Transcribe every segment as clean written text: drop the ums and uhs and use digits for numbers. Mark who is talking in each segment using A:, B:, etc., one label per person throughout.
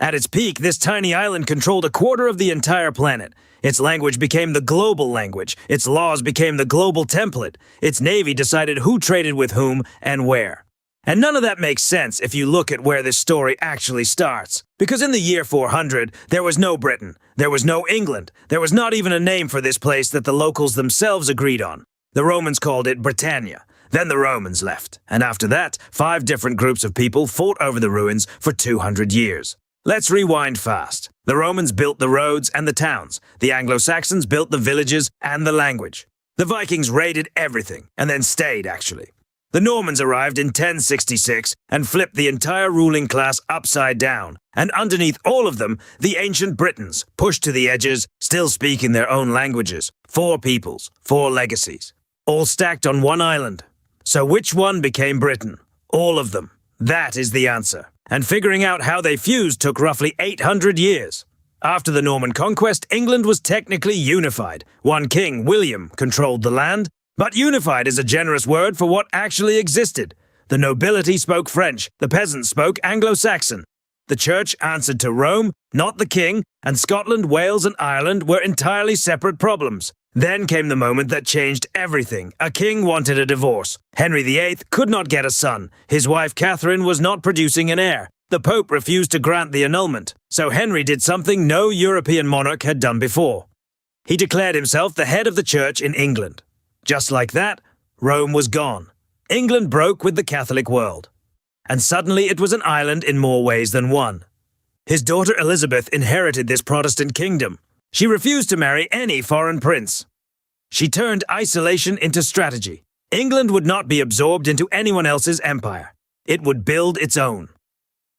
A: At its peak, this tiny island controlled a quarter of the entire planet. Its language became the global language. Its laws became the global template. Its navy decided who traded with whom and where. And none of that makes sense if you look at where this story actually starts. Because in the year 400, there was no Britain, there was no England, there was not even a name for this place that the locals themselves agreed on. The Romans called it Britannia. Then the Romans left, and after that, 5 different groups of people fought over the ruins for 200 years. Let's rewind fast. The Romans built the roads and the towns. The Anglo-Saxons built the villages and the language. The Vikings raided everything, and then stayed, actually. The Normans arrived in 1066 and flipped the entire ruling class upside down, and underneath all of them, the ancient Britons, pushed to the edges, still speaking their own languages. 4 peoples, 4 legacies, all stacked on one island. So which one became Britain? All of them. That is the answer. And figuring out how they fused took roughly 800 years. After the Norman conquest, England was technically unified. One king, William, controlled the land. But unified is a generous word for what actually existed. The nobility spoke French, the peasants spoke Anglo-Saxon. The church answered to Rome, not the king, and Scotland, Wales, and Ireland were entirely separate problems. Then came the moment that changed everything. A king wanted a divorce. Henry VIII could not get a son. His wife Catherine was not producing an heir. The Pope refused to grant the annulment. So Henry did something no European monarch had done before. He declared himself the head of the church in England. Just like that, Rome was gone. England broke with the Catholic world. And suddenly it was an island in more ways than one. His daughter Elizabeth inherited this Protestant kingdom. She refused to marry any foreign prince. She turned isolation into strategy. England would not be absorbed into anyone else's empire. It would build its own.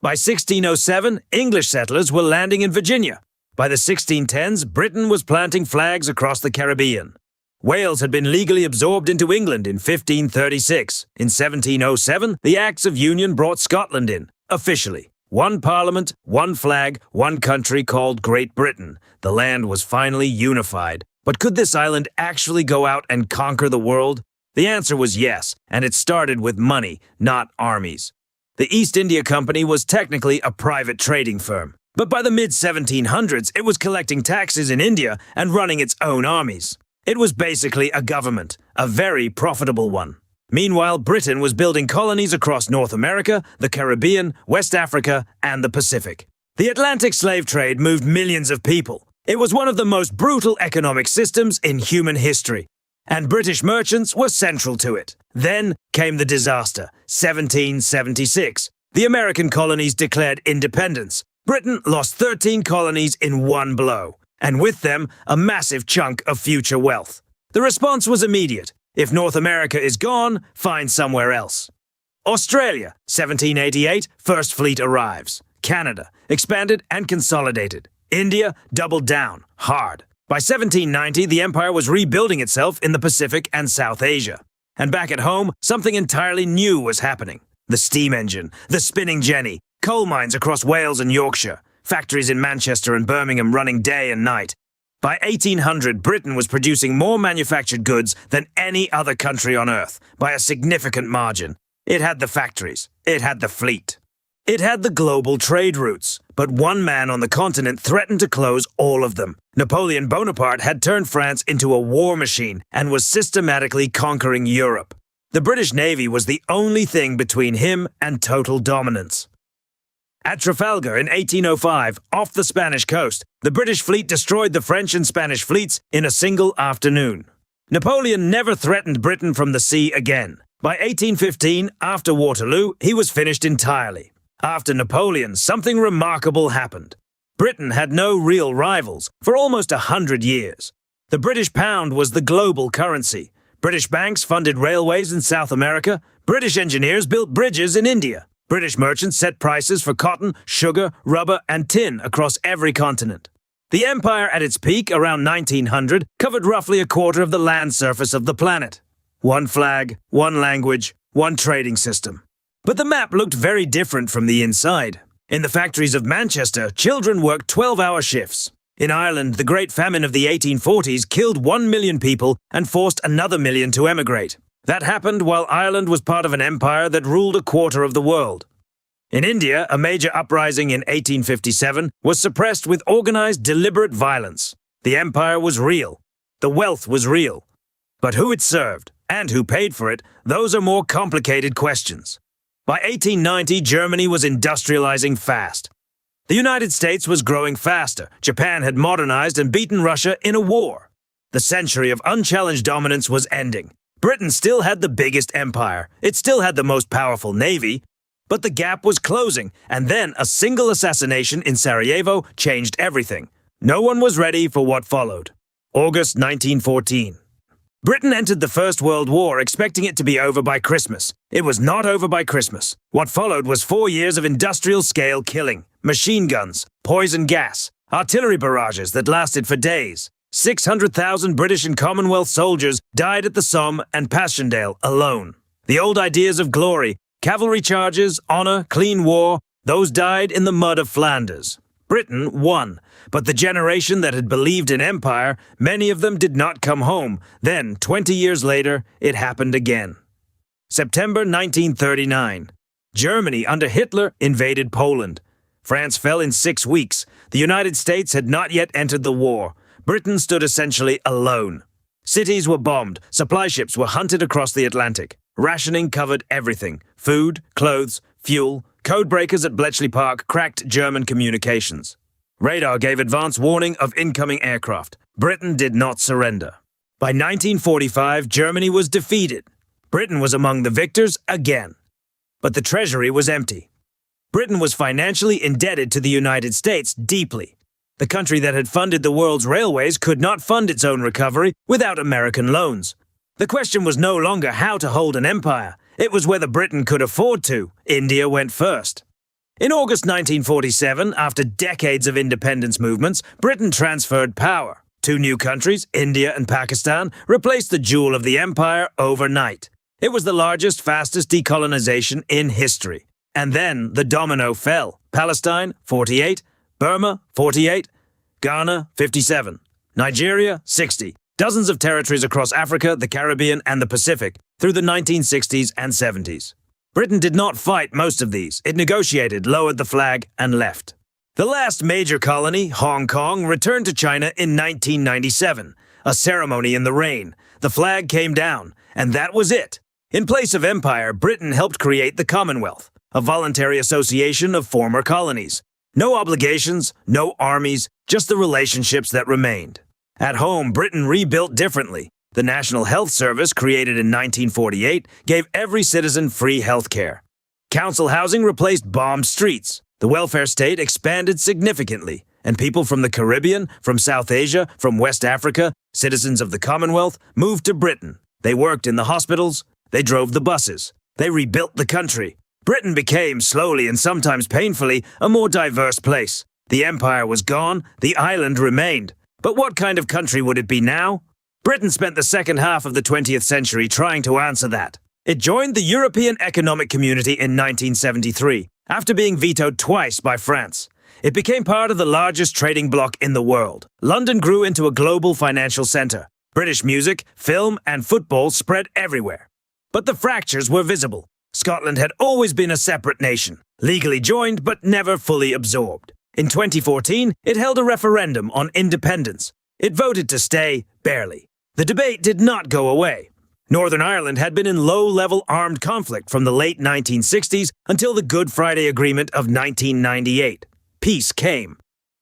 A: By 1607, English settlers were landing in Virginia. By the 1610s, Britain was planting flags across the Caribbean. Wales had been legally absorbed into England in 1536. In 1707, the Acts of Union brought Scotland in, officially. One parliament, one flag, one country called Great Britain. The land was finally unified. But could this island actually go out and conquer the world? The answer was yes, and it started with money, not armies. The East India Company was technically a private trading firm. But by the mid-1700s, it was collecting taxes in India and running its own armies. It was basically a government, a very profitable one. Meanwhile, Britain was building colonies across North America, the Caribbean, West Africa, and the Pacific. The Atlantic slave trade moved millions of people. It was one of the most brutal economic systems in human history, and British merchants were central to it. Then came the disaster, 1776. The American colonies declared independence. Britain lost 13 colonies in one blow, and with them, a massive chunk of future wealth. The response was immediate. If North America is gone, find somewhere else. Australia, 1788, First Fleet arrives. Canada, expanded and consolidated. India, doubled down, hard. By 1790, the empire was rebuilding itself in the Pacific and South Asia. And back at home, something entirely new was happening. The steam engine, the spinning jenny, coal mines across Wales and Yorkshire, factories in Manchester and Birmingham running day and night. By 1800, Britain was producing more manufactured goods than any other country on Earth, by a significant margin. It had the factories. It had the fleet. It had the global trade routes. But one man on the continent threatened to close all of them. Napoleon Bonaparte had turned France into a war machine and was systematically conquering Europe. The British Navy was the only thing between him and total dominance. At Trafalgar in 1805, off the Spanish coast, the British fleet destroyed the French and Spanish fleets in a single afternoon. Napoleon never threatened Britain from the sea again. By 1815, after Waterloo, he was finished entirely. After Napoleon, something remarkable happened. Britain had no real rivals for almost 100 years. The British pound was the global currency. British banks funded railways in South America. British engineers built bridges in India. British merchants set prices for cotton, sugar, rubber, and tin across every continent. The empire at its peak around 1900 covered roughly a quarter of the land surface of the planet. One flag, one language, one trading system. But the map looked very different from the inside. In the factories of Manchester, children worked 12-hour shifts. In Ireland, the Great Famine of the 1840s killed 1 million people and forced another million to emigrate. That happened while Ireland was part of an empire that ruled a quarter of the world. In India, a major uprising in 1857 was suppressed with organized, deliberate violence. The empire was real. The wealth was real. But who it served, and who paid for it, those are more complicated questions. By 1890, Germany was industrializing fast. The United States was growing faster. Japan had modernized and beaten Russia in a war. The century of unchallenged dominance was ending. Britain still had the biggest empire. It still had the most powerful navy. But the gap was closing, and then a single assassination in Sarajevo changed everything. No one was ready for what followed. August 1914. Britain entered the First World War expecting it to be over by Christmas. It was not over by Christmas. What followed was 4 years of industrial-scale killing, machine guns, poison gas, artillery barrages that lasted for days. 600,000 British and Commonwealth soldiers died at the Somme and Passchendaele alone. The old ideas of glory, cavalry charges, honor, clean war, those died in the mud of Flanders. Britain won, but the generation that had believed in empire, many of them did not come home. Then, 20 years later, it happened again. September 1939. Germany under Hitler invaded Poland. France fell in 6 weeks. The United States had not yet entered the war. Britain stood essentially alone. Cities were bombed, supply ships were hunted across the Atlantic. Rationing covered everything: food, clothes, fuel. Codebreakers at Bletchley Park cracked German communications. Radar gave advance warning of incoming aircraft. Britain did not surrender. By 1945, Germany was defeated. Britain was among the victors again. But the treasury was empty. Britain was financially indebted to the United States deeply. The country that had funded the world's railways could not fund its own recovery without American loans. The question was no longer how to hold an empire. It was whether Britain could afford to. India went first. In August 1947, after decades of independence movements, Britain transferred power. 2 new countries, India and Pakistan, replaced the jewel of the empire overnight. It was the largest, fastest decolonization in history. And then the domino fell. Palestine, 48. Burma, 48. Ghana, 57. Nigeria, 60. Dozens of territories across Africa, the Caribbean, and the Pacific through the 1960s and 70s. Britain did not fight most of these. It negotiated, lowered the flag, and left. The last major colony, Hong Kong, returned to China in 1997. A ceremony in the rain. The flag came down, and that was it. In place of empire, Britain helped create the Commonwealth, a voluntary association of former colonies. No obligations, no armies, just the relationships that remained. At home, Britain rebuilt differently. The National Health Service, created in 1948, gave every citizen free health care. Council housing replaced bombed streets. The welfare state expanded significantly, and people from the Caribbean, from South Asia, from West Africa, citizens of the Commonwealth, moved to Britain. They worked in the hospitals. They drove the buses. They rebuilt the country. Britain became, slowly and sometimes painfully, a more diverse place. The empire was gone. The island remained. But what kind of country would it be now? Britain spent the second half of the 20th century trying to answer that. It joined the European Economic Community in 1973, after being vetoed twice by France. It became part of the largest trading bloc in the world. London grew into a global financial center. British music, film, and football spread everywhere. But the fractures were visible. Scotland had always been a separate nation, legally joined but never fully absorbed. In 2014, it held a referendum on independence. It voted to stay, barely. The debate did not go away. Northern Ireland had been in low-level armed conflict from the late 1960s until the Good Friday Agreement of 1998. Peace came.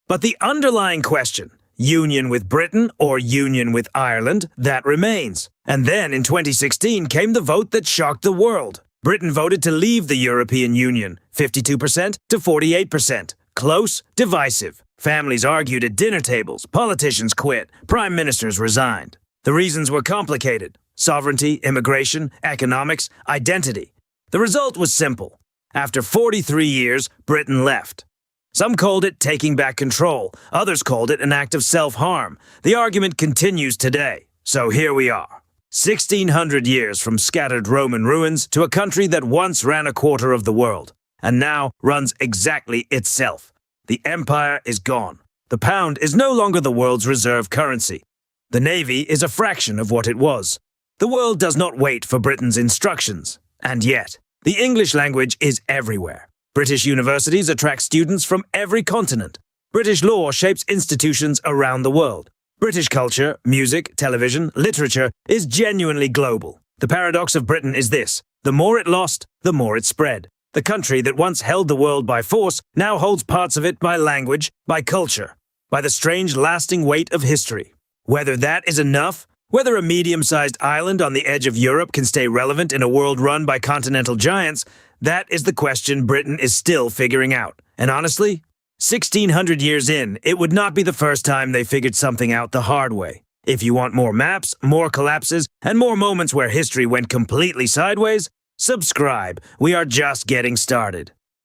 A: But the underlying question, union with Britain or union with Ireland, that remains. And then in 2016 came the vote that shocked the world. Britain voted to leave the European Union, 52% to 48%. Close, divisive. Families argued at dinner tables, politicians quit, prime ministers resigned. The reasons were complicated: sovereignty, immigration, economics, identity. The result was simple. After 43 years, Britain left. Some called it taking back control. Others called it an act of self-harm. The argument continues today. So here we are. 1,600 years from scattered Roman ruins to a country that once ran a quarter of the world, and now runs exactly itself. The empire is gone. The pound is no longer the world's reserve currency. The navy is a fraction of what it was. The world does not wait for Britain's instructions. And yet, the English language is everywhere. British universities attract students from every continent. British law shapes institutions around the world. British culture, music, television, literature is genuinely global. The paradox of Britain is this: the more it lost, the more it spread. The country that once held the world by force now holds parts of it by language, by culture, by the strange lasting weight of history. Whether that is enough, whether a medium-sized island on the edge of Europe can stay relevant in a world run by continental giants, that is the question Britain is still figuring out. And honestly, 1,600 years in, it would not be the first time they figured something out the hard way. If you want more maps, more collapses, and more moments where history went completely sideways, subscribe. We are just getting started.